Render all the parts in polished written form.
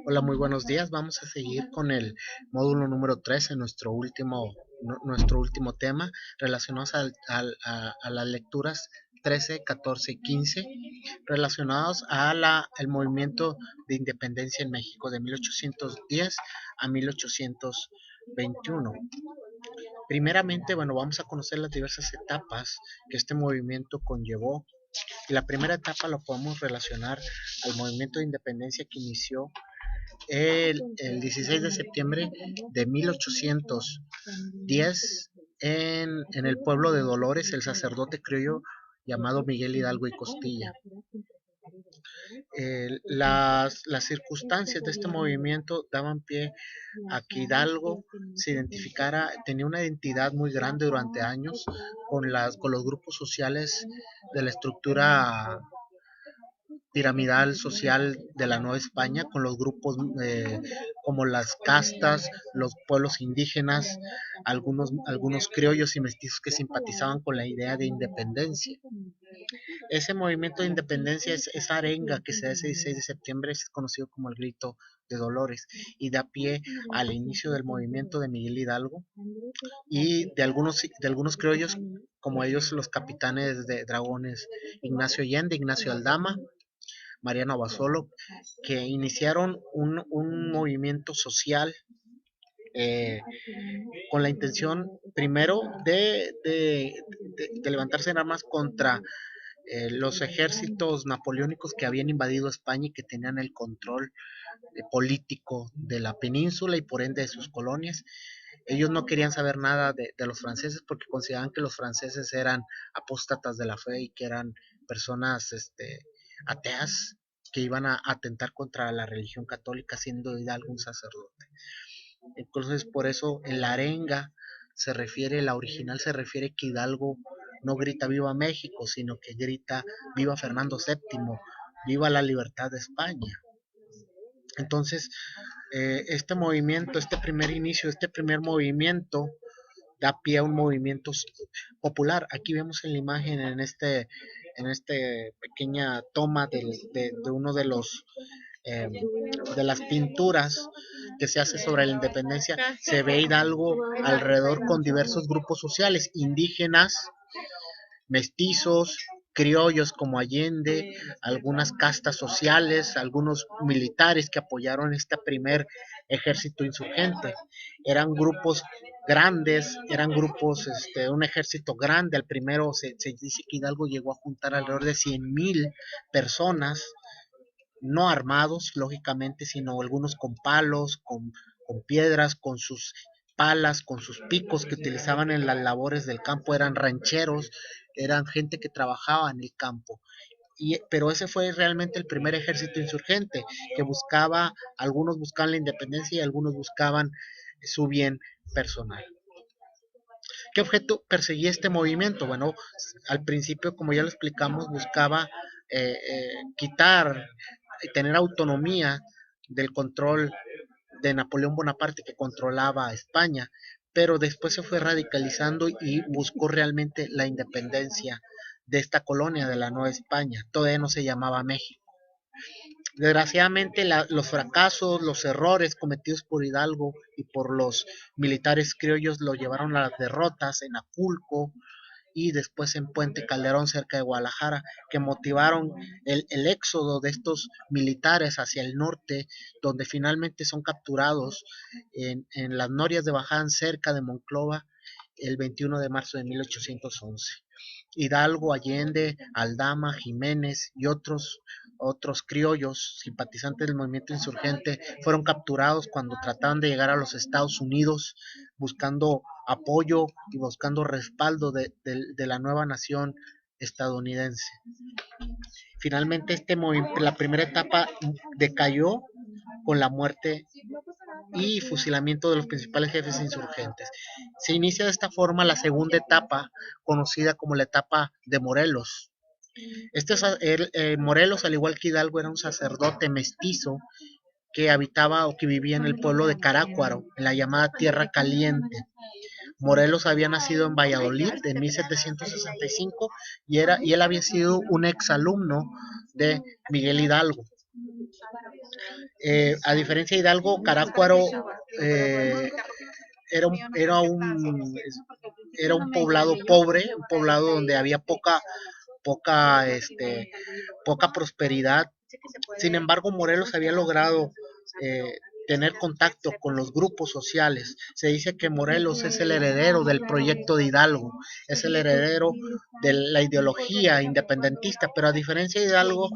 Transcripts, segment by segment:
Hola, muy buenos días. Vamos a seguir con el módulo número 3 en nuestro último tema relacionados a las lecturas 13, 14 y 15 relacionados el movimiento de independencia en México de 1810 a 1821. Primeramente, bueno, vamos a conocer las diversas etapas que este movimiento conllevó. Y la primera etapa lo podemos relacionar al movimiento de independencia que inició el 16 de septiembre de 1810 en el pueblo de Dolores, el sacerdote criollo llamado Miguel Hidalgo y Costilla. Las circunstancias de este movimiento daban pie a que Hidalgo se identificara, tenía una identidad muy grande durante años con los grupos sociales de la estructura piramidal social de la Nueva España, con los grupos como las castas, los pueblos indígenas, algunos criollos y mestizos que simpatizaban con la idea de independencia. Ese movimiento de independencia, esa arenga que se da ese 16 de septiembre, es conocido como el Grito de Dolores y da pie al inicio del movimiento de Miguel Hidalgo y de algunos criollos, como ellos los capitanes de dragones Ignacio Allende, Ignacio Aldama, Mariano Abasolo, que iniciaron un movimiento social eh, con la intención primero de levantarse en armas contra los ejércitos napoleónicos que habían invadido España y que tenían el control político de la península y por ende de sus colonias. Ellos no querían saber nada de los franceses porque consideraban que los franceses eran apóstatas de la fe y que eran personas ateas que iban a atentar contra la religión católica, siendo Hidalgo un sacerdote. Entonces, por eso en la arenga la original se refiere que Hidalgo no grita viva México, sino que grita viva Fernando VII, viva la libertad de España. Entonces, este movimiento, este primer movimiento da pie a un movimiento popular. Aquí vemos en la imagen, en este pequeña toma de uno eh, de las pinturas que se hace sobre la independencia, se ve Hidalgo alrededor con diversos grupos sociales, indígenas, mestizos, criollos como Allende, algunas castas sociales, algunos militares que apoyaron este primer ejército insurgente. Eran grupos grandes, un ejército grande. Al primero se dice que Hidalgo llegó a juntar alrededor de 100,000 personas, no armados, lógicamente, sino algunos con palos, con piedras, con sus palas, con sus picos que utilizaban en las labores del campo, eran rancheros, eran gente que trabajaba en el campo. Pero ese fue realmente el primer ejército insurgente que algunos buscaban la independencia y algunos buscaban su bien personal. ¿Qué objeto perseguía este movimiento? Bueno, al principio, como ya lo explicamos, buscaba quitar y tener autonomía del control de Napoleón Bonaparte, que controlaba España, pero después se fue radicalizando y buscó realmente la independencia de esta colonia de la Nueva España. Todavía no se llamaba México. Desgraciadamente, los fracasos, los errores cometidos por Hidalgo y por los militares criollos lo llevaron a las derrotas en Aculco y después en Puente Calderón, cerca de Guadalajara, que motivaron el éxodo de estos militares hacia el norte, donde finalmente son capturados en las norias de Baján, cerca de Monclova, el 21 de marzo de 1811. Hidalgo, Allende, Aldama, Jiménez y otros criollos simpatizantes del movimiento insurgente fueron capturados cuando trataban de llegar a los Estados Unidos buscando apoyo y buscando respaldo de la nueva nación estadounidense. Finalmente la primera etapa decayó con la muerte y fusilamiento de los principales jefes insurgentes. Se inicia de esta forma la segunda etapa, conocida como la etapa de Morelos. Morelos, al igual que Hidalgo, era un sacerdote mestizo que habitaba o que vivía en el pueblo de Carácuaro, en la llamada Tierra Caliente. Morelos había nacido en Valladolid en 1765 y él había sido un exalumno de Miguel Hidalgo. A diferencia de Hidalgo, Carácuaro eh, era un, era un era un poblado pobre, un poblado donde había poca prosperidad. Sin embargo, Morelos había logrado tener contacto con los grupos sociales. Se dice que Morelos es el heredero del proyecto de Hidalgo, es el heredero de la ideología independentista, pero a diferencia de Hidalgo,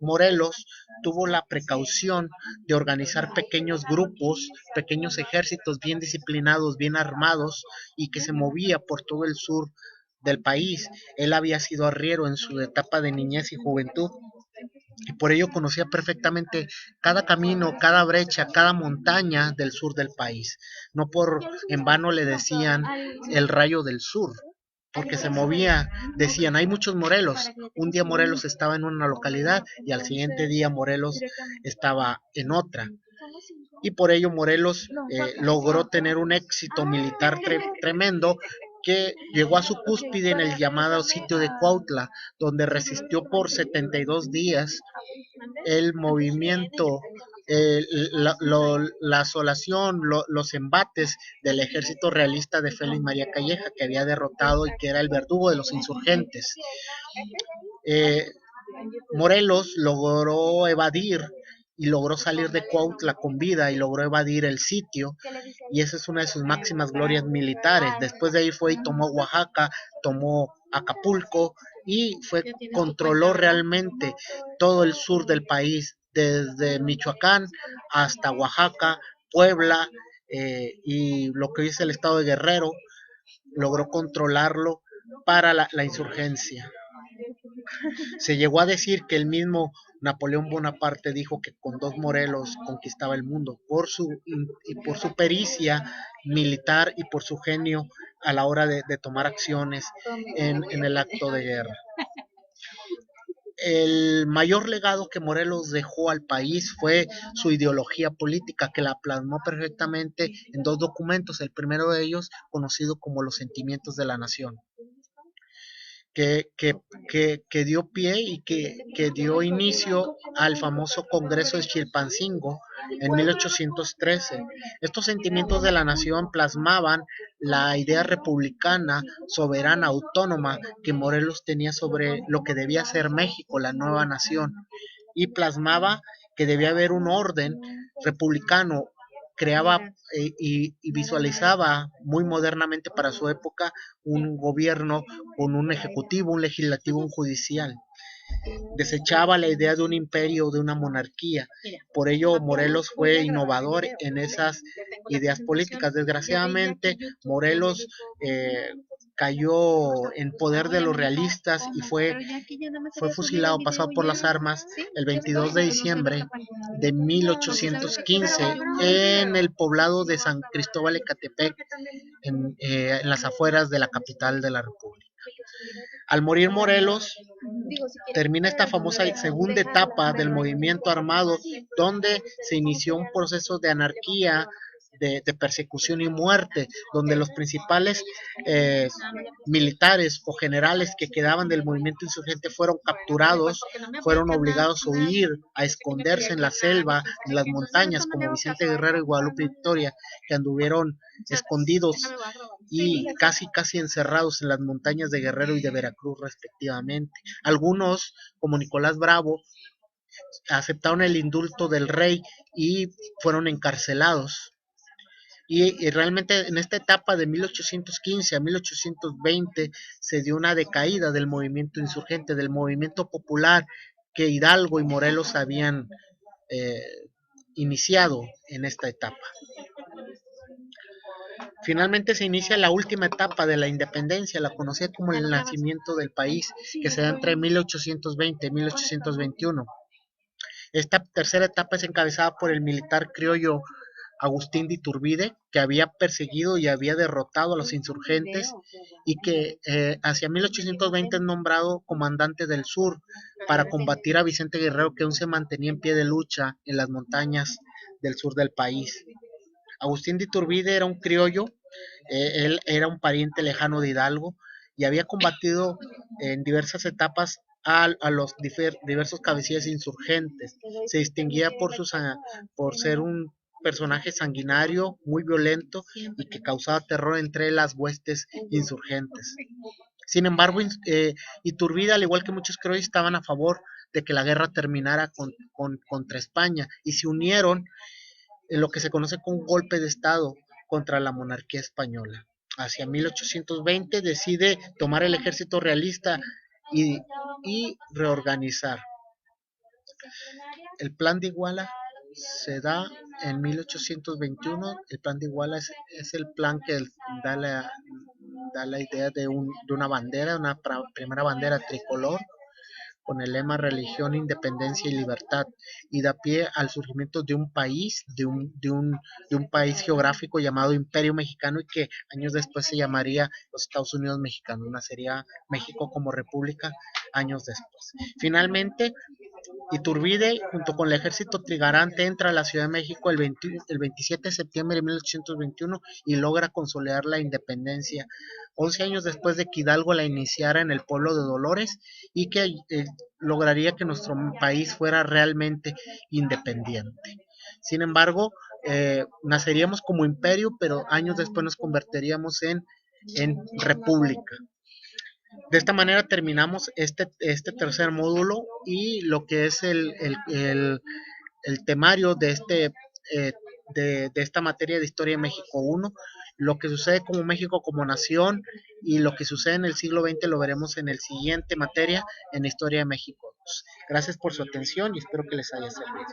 Morelos tuvo la precaución de organizar pequeños grupos, pequeños ejércitos bien disciplinados, bien armados y que se movía por todo el sur del país. Él había sido arriero en su etapa de niñez y juventud y por ello conocía perfectamente cada camino, cada brecha, cada montaña del sur del país. No por en vano le decían el rayo del sur, porque se movía, decían, hay muchos Morelos. Un día Morelos estaba en una localidad y al siguiente día Morelos estaba en otra. Y por ello Morelos logró tener un éxito militar tremendo que llegó a su cúspide en el llamado sitio de Cuautla, donde resistió por 72 días el movimiento, la asolación, los embates del ejército realista de Félix María Calleja, que había derrotado y que era el verdugo de los insurgentes. Eh, Morelos logró evadir y logró salir de Cuautla con vida y logró evadir el sitio y esa es una de sus máximas glorias militares. Después de ahí fue y tomó Oaxaca, tomó Acapulco y controló realmente todo el sur del país, desde Michoacán hasta Oaxaca, Puebla y lo que hoy es el estado de Guerrero, logró controlarlo para la insurgencia. Se llegó a decir que el mismo Napoleón Bonaparte dijo que con dos Morelos conquistaba el mundo por su pericia militar y por su genio a la hora de tomar acciones en el acto de guerra. El mayor legado que Morelos dejó al país fue su ideología política, que la plasmó perfectamente en dos documentos. El primero de ellos, conocido como Los Sentimientos de la Nación, que, que, que dio pie y que dio inicio al famoso Congreso de Chilpancingo en 1813. Estos sentimientos de la nación plasmaban la idea republicana, soberana, autónoma que Morelos tenía sobre lo que debía ser México, la nueva nación, y plasmaba que debía haber un orden republicano, creaba y visualizaba muy modernamente para su época un gobierno con un ejecutivo, un legislativo, un judicial. Desechaba la idea de un imperio o de una monarquía. Por ello, Morelos fue innovador en esas ideas políticas. Desgraciadamente, Morelos cayó en poder de los realistas y fue fusilado, pasado por las armas, el 22 de diciembre de 1815 en el poblado de San Cristóbal Ecatepec, en las afueras de la capital de la República. Al morir Morelos, termina esta famosa segunda etapa del movimiento armado, donde se inició un proceso de anarquía, de persecución y muerte, donde los principales militares o generales que quedaban del movimiento insurgente fueron capturados, fueron obligados a huir, a esconderse en la selva, en las montañas, como Vicente Guerrero y Guadalupe Victoria, que anduvieron escondidos y casi encerrados en las montañas de Guerrero y de Veracruz respectivamente. Algunos, como Nicolás Bravo, aceptaron el indulto del rey y fueron encarcelados. Y realmente en esta etapa de 1815 a 1820 se dio una decaída del movimiento insurgente, del movimiento popular que Hidalgo y Morelos habían eh, iniciado en esta etapa. Finalmente se inicia la última etapa de la independencia, la conocida como el nacimiento del país, que se da entre 1820 y 1821. Esta tercera etapa es encabezada por el militar criollo Agustín de Iturbide, que había perseguido y había derrotado a los insurgentes y que hacia 1820 es nombrado comandante del sur para combatir a Vicente Guerrero, que aún se mantenía en pie de lucha en las montañas del sur del país. Agustín de Iturbide era un criollo, él era un pariente lejano de Hidalgo y había combatido en diversas etapas a los diversos cabecillas insurgentes. Se distinguía por ser un personaje sanguinario, muy violento y que causaba terror entre las huestes insurgentes. Sin embargo, Iturbide, al igual que muchos creo, estaban a favor de que la guerra terminara contra España y se unieron en lo que se conoce como un golpe de Estado contra la monarquía española. Hacia 1820 decide tomar el ejército realista y, y reorganizar. El plan de Iguala se da en 1821. El plan de Iguala es el plan que da la idea de una bandera, una primera bandera tricolor, con el lema religión, independencia y libertad, y da pie al surgimiento de un país, de un país geográfico llamado Imperio Mexicano, y que años después se llamaría los Estados Unidos Mexicanos. Nacería México como república años después. Finalmente, Iturbide, junto con el ejército trigarante, entra a la Ciudad de México el 27 de septiembre de 1821 y logra consolidar la independencia, 11 años después de que Hidalgo la iniciara en el pueblo de Dolores, y que lograría que nuestro país fuera realmente independiente. Sin embargo, naceríamos como imperio, pero años después nos convertiríamos en república. De esta manera terminamos este tercer módulo y lo que es el temario eh, de esta materia de Historia de México 1, lo que sucede como México como nación y lo que sucede en el siglo XX lo veremos en el siguiente materia en Historia de México 2. Gracias por su atención y espero que les haya servido.